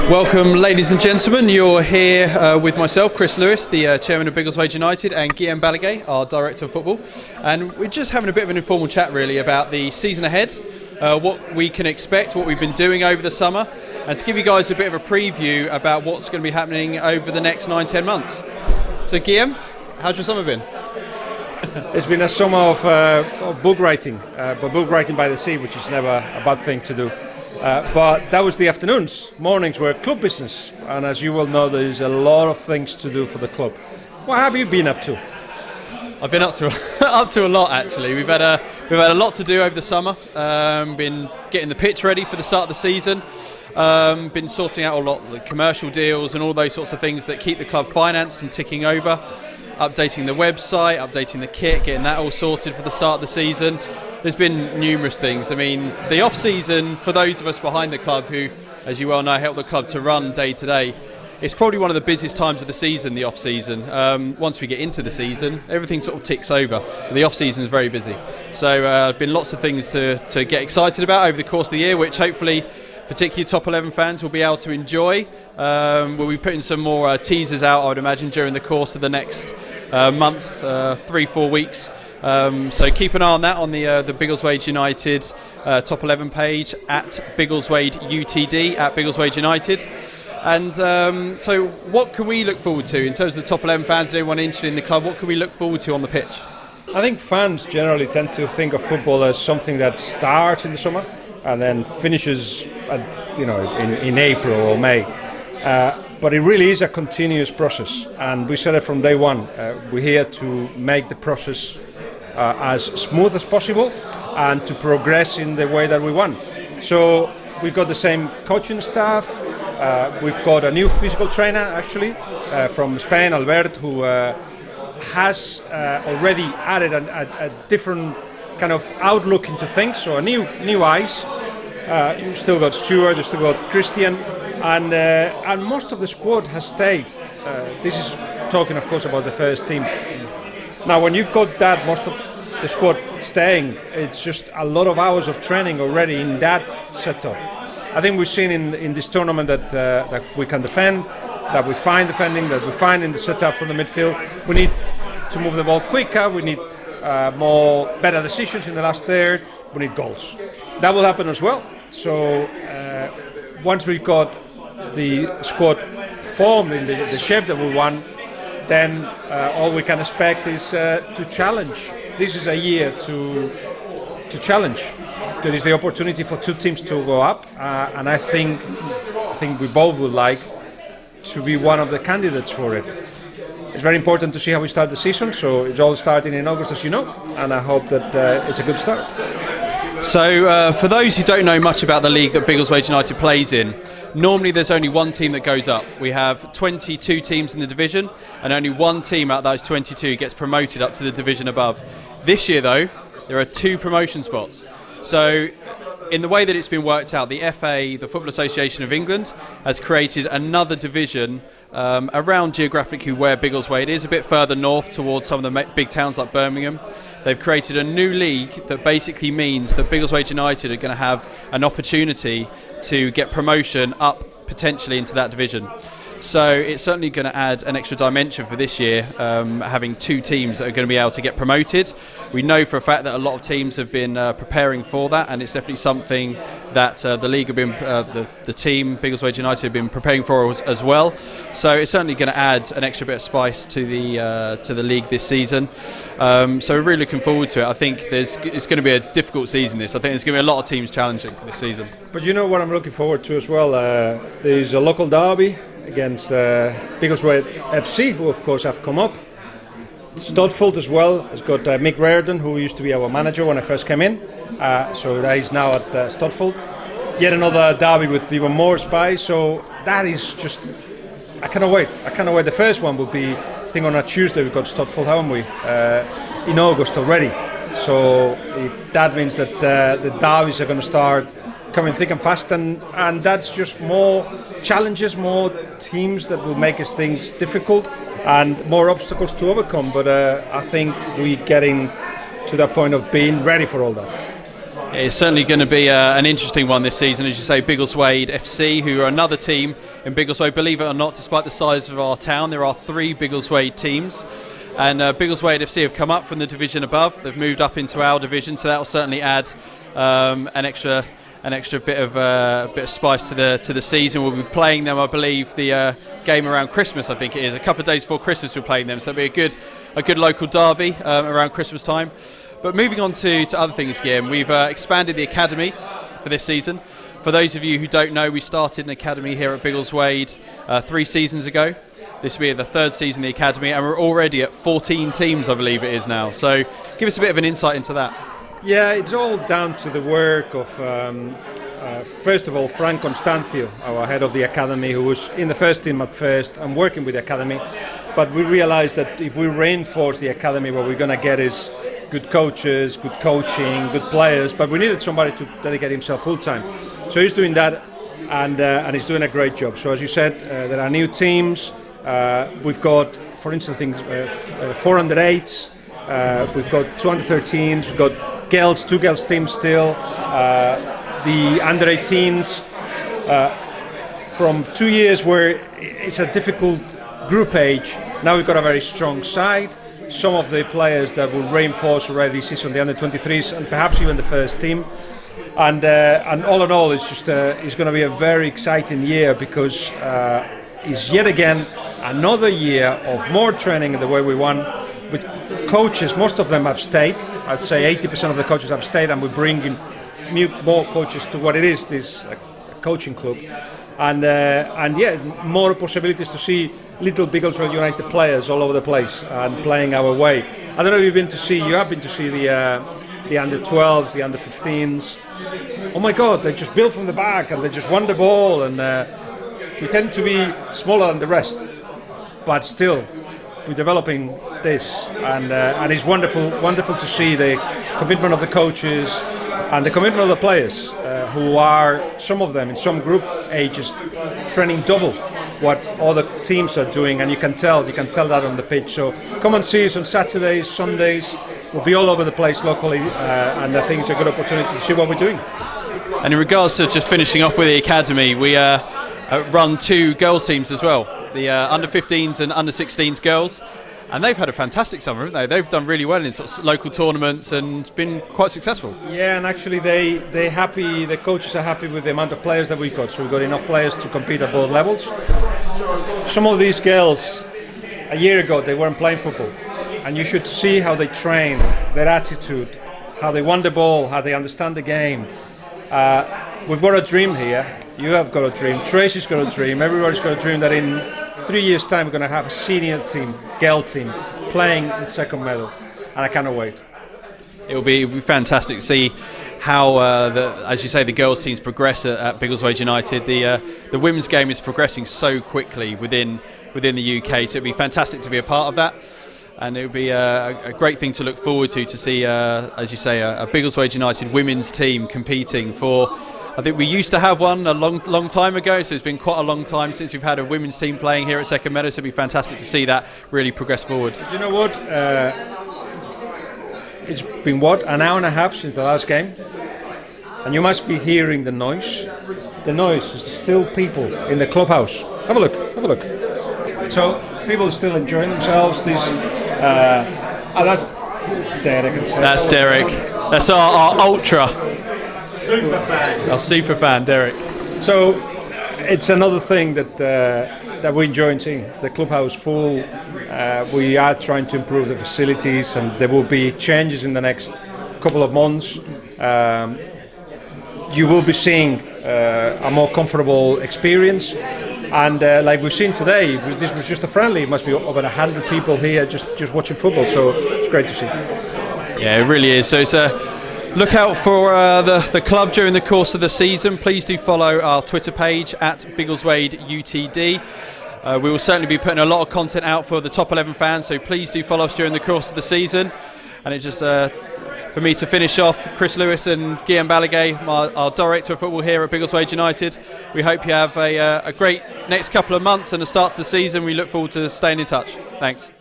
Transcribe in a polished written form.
Welcome, ladies and gentlemen. You're here with myself, Chris Lewis, the chairman of Biggleswade United, and Guillem, our director of football. And we're just having a bit of an informal chat, really, about the season ahead, what we can expect, what we've been doing over the summer, and to give you guys a bit of a preview about what's going to be happening over the next 9-10 months. So, Guillem, how's your summer been? It's been a summer of book writing, but book writing by the sea, which is never a bad thing to do. But that was the afternoons. Mornings were club business, and as you well know, there's a lot of things to do for the club. What have you been up to? I've been up to a lot, actually. We've had a lot to do over the summer. Been getting the pitch ready for the start of the season. Been sorting out a lot of the commercial deals and all those sorts of things that keep the club financed and ticking over. Updating the website, updating the kit, getting that all sorted for the start of the season. There's been numerous things. I mean, the off-season, for those of us behind the club who, as you well know, help the club to run day to day, it's probably one of the busiest times of the season, the off-season. Once we get into the season, everything sort of ticks over. The off-season is very busy. So been lots of things to get excited about over the course of the year, which hopefully particularly top 11 fans will be able to enjoy. We'll be putting some more teasers out, I would imagine, during the course of the next month, 3-4 weeks. So keep an eye on that on the Biggleswade United top 11 page at Biggleswade UTD at Biggleswade United. And so what can we look forward to in terms of the top 11 fans and anyone interested in the club? What can we look forward to on the pitch? I think fans generally tend to think of football as something that starts in the summer and then finishes in April or May. But it really is a continuous process, and we said it from day one. We're here to make the process as smooth as possible and to progress in the way that we want. So we've got the same coaching staff. We've got a new physical trainer, actually, from Spain, Albert, who has already added a different kind of outlook into things, so a new eyes. You've still got Stuart, you've still got Christian, and most of the squad has stayed. This is talking, of course, about the first team. Now, when you've got that, most of the squad staying, it's just a lot of hours of training already in that setup. I think we've seen in this tournament that we can defend, that we find defending, that we find in the setup from the midfield. We need to move the ball quicker, we need better decisions in the last third, we need goals. That will happen as well. So once we've got the squad formed in the shape that we want, then all we can expect is to challenge. This is a year to challenge. There is the opportunity for two teams to go up, and I think we both would like to be one of the candidates for it. It's very important to see how we start the season, so it's all starting in August, as you know, and I hope that it's a good start. So for those who don't know much about the league that Biggleswade United plays in, normally there's only one team that goes up. We have 22 teams in the division, and only one team out of those 22 gets promoted up to the division above. This year, though, there are 2 promotion spots. So in the way that it's been worked out, the FA, the Football Association of England, has created another division around geographically where Biggleswade is, a bit further north towards some of the big towns like Birmingham. They've created a new league that basically means that Biggleswade United are going to have an opportunity to get promotion up potentially into that division. So it's certainly going to add an extra dimension for this year, having 2 teams that are going to be able to get promoted. We know for a fact that a lot of teams have been preparing for that, and it's definitely something that the league have been, the team Biggleswade United have been preparing for as well. So it's certainly going to add an extra bit of spice to the league this season. So we're really looking forward to it. I think it's going to be a difficult season. I think there's going to be a lot of teams challenging for this season. But you know what I'm looking forward to as well? There's a local derby against Biggleswade FC, who of course have come up. Stodfold as well has got Mick Reardon, who used to be our manager when I first came in, so he's now at Stodfold. Yet another derby with even more spice, so that is just, I cannot wait. The first one will be, I think on a Tuesday we've got Stodfold, haven't we, in August already. So if that means that the derbies are going to start coming thick and fast, and that's just more challenges, more teams that will make things difficult and more obstacles to overcome. But I think we're getting to that point of being ready for all that. It's certainly going to be an interesting one this season, as you say. Biggleswade FC, who are another team in Biggleswade. Believe it or not, despite the size of our town, there are 3 Biggleswade teams. And Biggleswade FC have come up from the division above. They've moved up into our division, so that will certainly add an extra bit of spice to the season. We'll be playing them, I believe, the game around Christmas. I think it is a couple of days before Christmas. We're playing them, so it'll be a good local derby around Christmas time. But moving on to other things, Guillem, we've expanded the academy for this season. For those of you who don't know, we started an academy here at Biggleswade 3 seasons ago. This will be the 3rd season of the academy, and we're already at 14 teams, I believe it is now. So give us a bit of an insight into that. Yeah, it's all down to the work of, first of all, Frank Constancio, our head of the academy, who was in the first team at first and working with the academy. But we realized that if we reinforce the academy, what we're going to get is good coaches, good coaching, good players, but we needed somebody to dedicate himself full time. So he's doing that, and he's doing a great job. So as you said, there are new teams. We've got, for instance, 4 under-8s. We've got 2 under-13s. We've got girls, 2 girls teams still. The under-18s from 2 years where it's a difficult group age. Now we've got a very strong side. Some of the players that will reinforce already this season, the under-23s, and perhaps even the first team. And all in all, it's going to be a very exciting year because it's yet again another year of more training in the way we want. With coaches, most of them have stayed. I'd say 80% of the coaches have stayed, and we're bringing more coaches to what it is, this coaching club. And yeah, more possibilities to see little Biggleswade United players all over the place and playing our way. I don't know if you have been to see the under-12s, the under-15s. Oh my God, they just build from the back and they just won the ball, and we tend to be smaller than the rest, but still we're developing this, and it's wonderful to see the commitment of the coaches and the commitment of the players, who are, some of them in some group ages, training double what other teams are doing, and you can tell that on the pitch. So come and see us on Saturdays, Sundays. We'll be all over the place locally, and I think it's a good opportunity to see what we're doing. And in regards to just finishing off with the academy, we run 2 girls teams as well, the under-15s and under-16s girls. And they've had a fantastic summer, haven't they? They've done really well in sort of local tournaments and been quite successful. Yeah, and actually they're happy. The coaches are happy with the amount of players that we've got. So we've got enough players to compete at both levels. Some of these girls, a year ago, they weren't playing football, and you should see how they train, their attitude, how they want the ball, how they understand the game. We've got a dream here. You have got a dream. Tracy's got a dream. Everybody's got a dream that in 3 years' time we're going to have a senior team, girl team, playing in second medal, and I cannot wait. It'll be fantastic to see how, as you say, the girls' teams progress at Biggleswade United. The women's game is progressing so quickly within the UK, so it'll be fantastic to be a part of that. And it would be a great thing to look forward to see, as you say, a Biggleswade United women's team competing for. I think we used to have one a long time ago, so it's been quite a long time since we've had a women's team playing here at Second Meadow, so it'd be fantastic to see that really progress forward. Do you know what? It's been, an hour and a half since the last game? And you must be hearing the noise. The noise is still people in the clubhouse. Have a look. So people are still enjoying themselves. That's Derek. That's Derek. That's our ultra. Our super fan, Derek. So it's another thing that we enjoy seeing. The clubhouse full. We are trying to improve the facilities, and there will be changes in the next couple of months. You will be seeing a more comfortable experience. And like we've seen today, this was just a friendly. It must be over 100 people here just watching football. So it's great to see. Yeah, it really is. So it's look out for the club during the course of the season. Please do follow our Twitter page at Biggleswade UTD. We will certainly be putting a lot of content out for the top 11 fans, so please do follow us during the course of the season. And it just, for me to finish off, Chris Lewis and Guillem Balague, our director of football here at Biggleswade United, we hope you have a great next couple of months and a start to the season. We look forward to staying in touch. Thanks.